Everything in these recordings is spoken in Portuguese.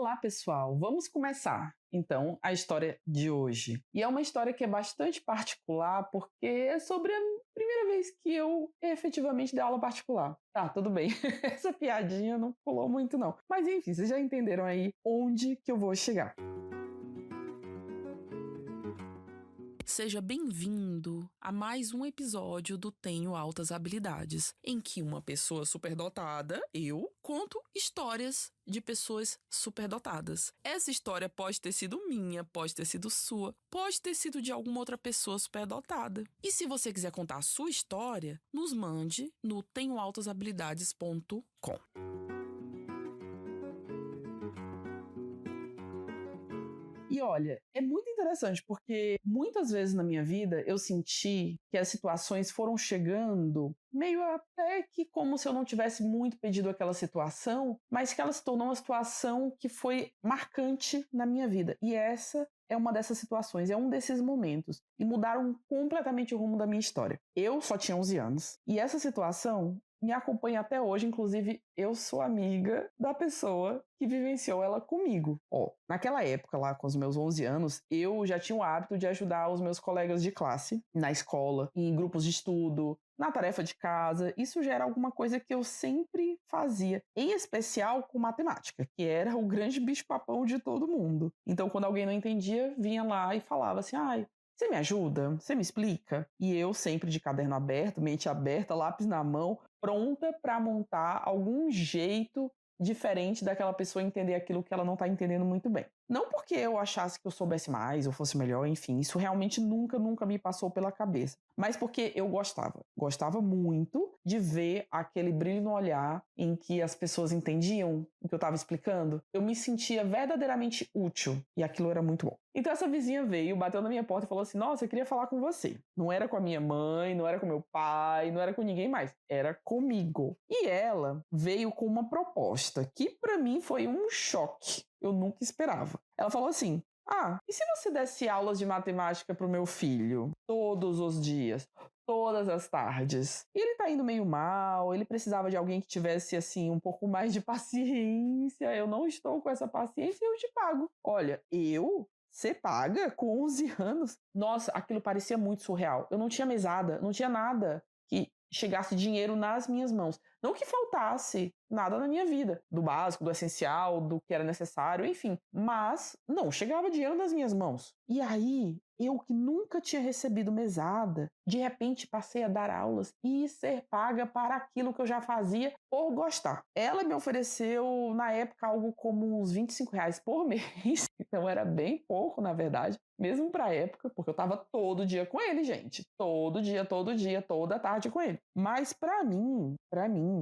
Olá, pessoal! Vamos começar, então, a história de hoje. E é uma história que é bastante particular, porque é sobre a primeira vez que eu efetivamente dei aula particular. Tá, tudo bem. Essa piadinha não pulou muito, não. Mas, enfim, vocês já entenderam aí onde que eu vou chegar. Seja bem-vindo a mais um episódio do Tenho Altas Habilidades, em que uma pessoa superdotada, eu, conto histórias de pessoas superdotadas. Essa história pode ter sido minha, pode ter sido sua, pode ter sido de alguma outra pessoa superdotada. E se você quiser contar a sua história, nos mande no tenhoaltashabilidades.com. E olha, é muito interessante porque muitas vezes na minha vida eu senti que as situações foram chegando meio até que como se eu não tivesse muito pedido aquela situação, mas que ela se tornou uma situação que foi marcante na minha vida. E essa é uma dessas situações, é um desses momentos. E mudaram completamente o rumo da minha história. Eu só tinha 11 anos. E essa situação me acompanha até hoje, inclusive eu sou amiga da pessoa que vivenciou ela comigo. Naquela época lá, com os meus 11 anos, eu já tinha o hábito de ajudar os meus colegas de classe na escola, em grupos de estudo, na tarefa de casa. Isso já era alguma coisa que eu sempre fazia, em especial com matemática, que era o grande bicho-papão de todo mundo. Então, quando alguém não entendia, vinha lá e falava assim, você me ajuda? Você me explica? E eu sempre de caderno aberto, mente aberta, lápis na mão, pronta para montar algum jeito diferente daquela pessoa entender aquilo que ela não está entendendo muito bem. Não porque eu achasse que eu soubesse mais ou fosse melhor, enfim, isso realmente nunca me passou pela cabeça. Mas porque eu gostava muito de ver aquele brilho no olhar em que as pessoas entendiam o que eu estava explicando. Eu me sentia verdadeiramente útil e aquilo era muito bom. Então essa vizinha veio, bateu na minha porta e falou assim, nossa, eu queria falar com você. Não era com a minha mãe, não era com meu pai, não era com ninguém mais, era comigo. E ela veio com uma proposta que pra mim foi um choque. Eu nunca esperava. Ela falou assim, e se você desse aulas de matemática pro meu filho? Todos os dias, todas as tardes. E ele tá indo meio mal, ele precisava de alguém que tivesse, assim, um pouco mais de paciência. Eu não estou com essa paciência e eu te pago. Olha, você paga com 11 anos? Nossa, aquilo parecia muito surreal. Eu não tinha mesada, não tinha nada que chegasse dinheiro nas minhas mãos. Não que faltasse nada na minha vida, do básico, do essencial, do que era necessário, enfim. Mas não chegava dinheiro nas minhas mãos. E aí, eu que nunca tinha recebido mesada, de repente passei a dar aulas e ser paga para aquilo que eu já fazia por gostar. Ela me ofereceu, na época, algo como uns R$ 25 por mês. Então era bem pouco, na verdade. Mesmo pra época, porque eu tava todo dia com ele, gente. Todo dia, toda tarde com ele. Mas pra mim,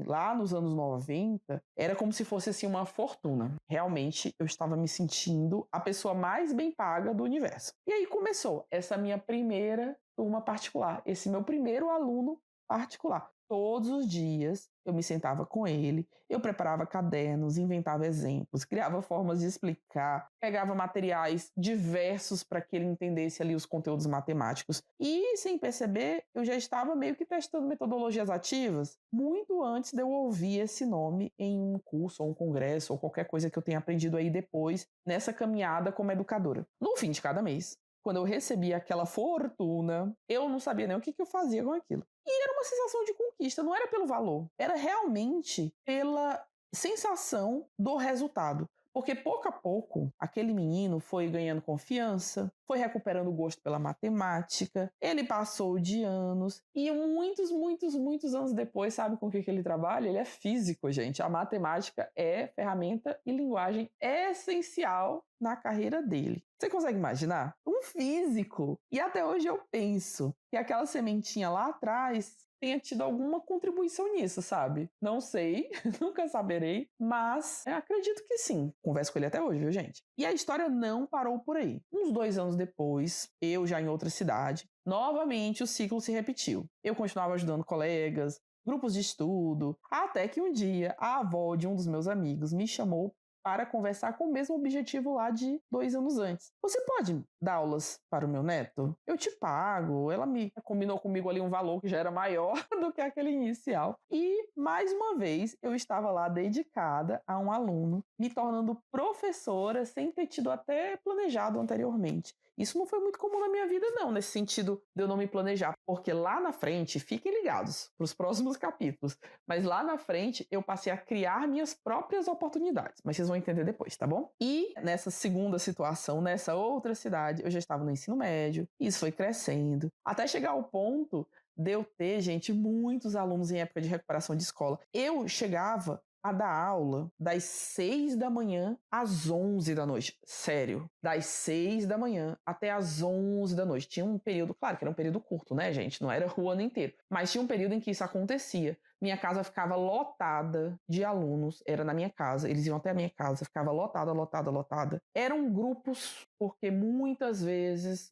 lá nos anos 90, era como se fosse assim uma fortuna. Realmente, eu estava me sentindo a pessoa mais bem paga do universo. E aí começou essa minha primeira turma particular, esse meu primeiro aluno particular. Todos os dias eu me sentava com ele, eu preparava cadernos, inventava exemplos, criava formas de explicar, pegava materiais diversos para que ele entendesse ali os conteúdos matemáticos. E, sem perceber, eu já estava meio que testando metodologias ativas muito antes de eu ouvir esse nome em um curso ou um congresso ou qualquer coisa que eu tenha aprendido aí depois nessa caminhada como educadora. No fim de cada mês, quando eu recebia aquela fortuna, eu não sabia nem o que eu fazia com aquilo. E era uma sensação de conquista, não era pelo valor, era realmente pela sensação do resultado. Porque pouco a pouco, aquele menino foi ganhando confiança, foi recuperando o gosto pela matemática, ele passou de anos e muitos anos depois, sabe com o que ele trabalha? Ele é físico, gente. A matemática é ferramenta e linguagem essencial na carreira dele. Você consegue imaginar? Um físico! E até hoje eu penso que aquela sementinha lá atrás tenha tido alguma contribuição nisso, sabe? Não sei, nunca saberei, mas acredito que sim. Converso com ele até hoje, viu, gente? E a história não parou por aí. Uns 2 anos depois, eu já em outra cidade, novamente o ciclo se repetiu. Eu continuava ajudando colegas, grupos de estudo, até que um dia a avó de um dos meus amigos me chamou para conversar com o mesmo objetivo lá de 2 anos antes. Você pode dar aulas para o meu neto? Eu te pago. Ela combinou comigo ali um valor que já era maior do que aquele inicial. E, mais uma vez, eu estava lá dedicada a um aluno, me tornando professora sem ter tido até planejado anteriormente. Isso não foi muito comum na minha vida, não, nesse sentido de eu não me planejar, porque lá na frente, fiquem ligados para os próximos capítulos, mas lá na frente eu passei a criar minhas próprias oportunidades, mas vocês vão entender depois, tá bom? E nessa segunda situação, nessa outra cidade, eu já estava no ensino médio, isso foi crescendo, até chegar ao ponto de eu ter, gente, muitos alunos em época de recuperação de escola. Eu chegava a dar aula das 6 da manhã às 11 da noite. Sério, das 6 da manhã até às 11 da noite. Tinha um período, claro que era um período curto, né, gente? Não era o ano inteiro. Mas tinha um período em que isso acontecia. Minha casa ficava lotada de alunos. Era na minha casa, eles iam até a minha casa, ficava lotada, lotada, lotada. Eram grupos, porque muitas vezes,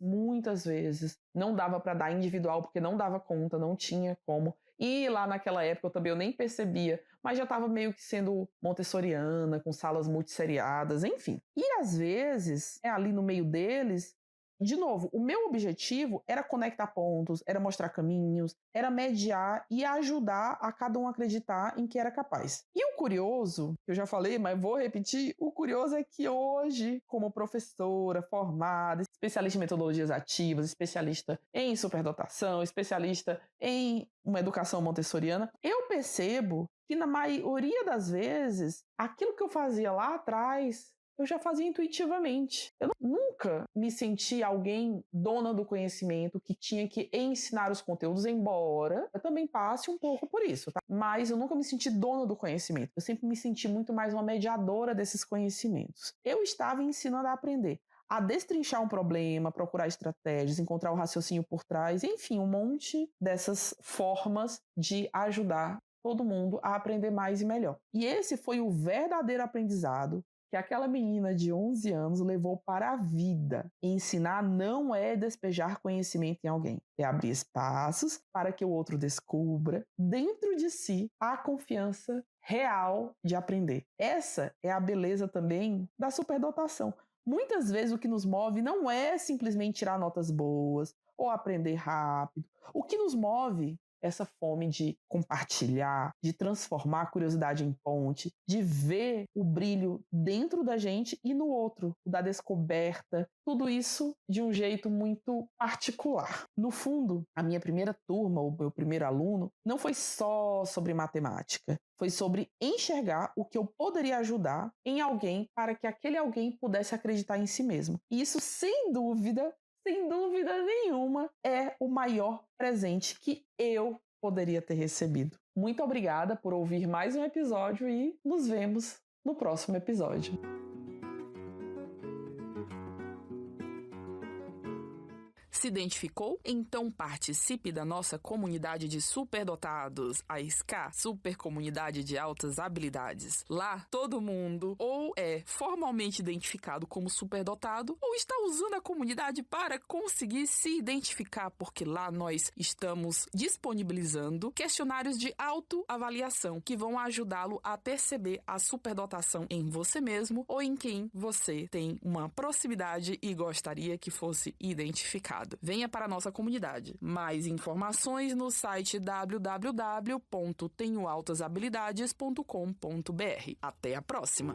não dava para dar individual, porque não dava conta, não tinha como. E lá naquela época eu nem percebia, mas já estava meio que sendo montessoriana, com salas multisseriadas, enfim. E às vezes, ali no meio deles, de novo, o meu objetivo era conectar pontos, era mostrar caminhos, era mediar e ajudar a cada um acreditar em que era capaz. E o curioso, que eu já falei, mas vou repetir, o curioso é que hoje, como professora formada, especialista em metodologias ativas, especialista em superdotação, especialista em uma educação montessoriana, eu percebo que na maioria das vezes, aquilo que eu fazia lá atrás, eu já fazia intuitivamente. Eu nunca me senti alguém dona do conhecimento que tinha que ensinar os conteúdos, embora eu também passe um pouco por isso, tá? Mas eu nunca me senti dona do conhecimento. Eu sempre me senti muito mais uma mediadora desses conhecimentos. Eu estava ensinando a aprender, a destrinchar um problema, procurar estratégias, encontrar o raciocínio por trás, enfim, um monte dessas formas de ajudar todo mundo a aprender mais e melhor. E esse foi o verdadeiro aprendizado que aquela menina de 11 anos levou para a vida. Ensinar não é despejar conhecimento em alguém, é abrir espaços para que o outro descubra dentro de si a confiança real de aprender. Essa é a beleza também da superdotação. Muitas vezes o que nos move não é simplesmente tirar notas boas ou aprender rápido. O que nos move essa fome de compartilhar, de transformar a curiosidade em ponte, de ver o brilho dentro da gente e no outro, da descoberta, tudo isso de um jeito muito particular. No fundo, a minha primeira turma, o meu primeiro aluno, não foi só sobre matemática, foi sobre enxergar o que eu poderia ajudar em alguém para que aquele alguém pudesse acreditar em si mesmo. E isso, sem dúvida nenhuma, é o maior presente que eu poderia ter recebido. Muito obrigada por ouvir mais um episódio e nos vemos no próximo episódio. Se identificou? Então participe da nossa comunidade de superdotados, a SCA, Super Comunidade de Altas Habilidades. Lá, todo mundo ou é formalmente identificado como superdotado ou está usando a comunidade para conseguir se identificar, porque lá nós estamos disponibilizando questionários de autoavaliação que vão ajudá-lo a perceber a superdotação em você mesmo ou em quem você tem uma proximidade e gostaria que fosse identificado. Venha para a nossa comunidade. Mais informações no site www.tenhoaltashabilidades.com.br. Até a próxima!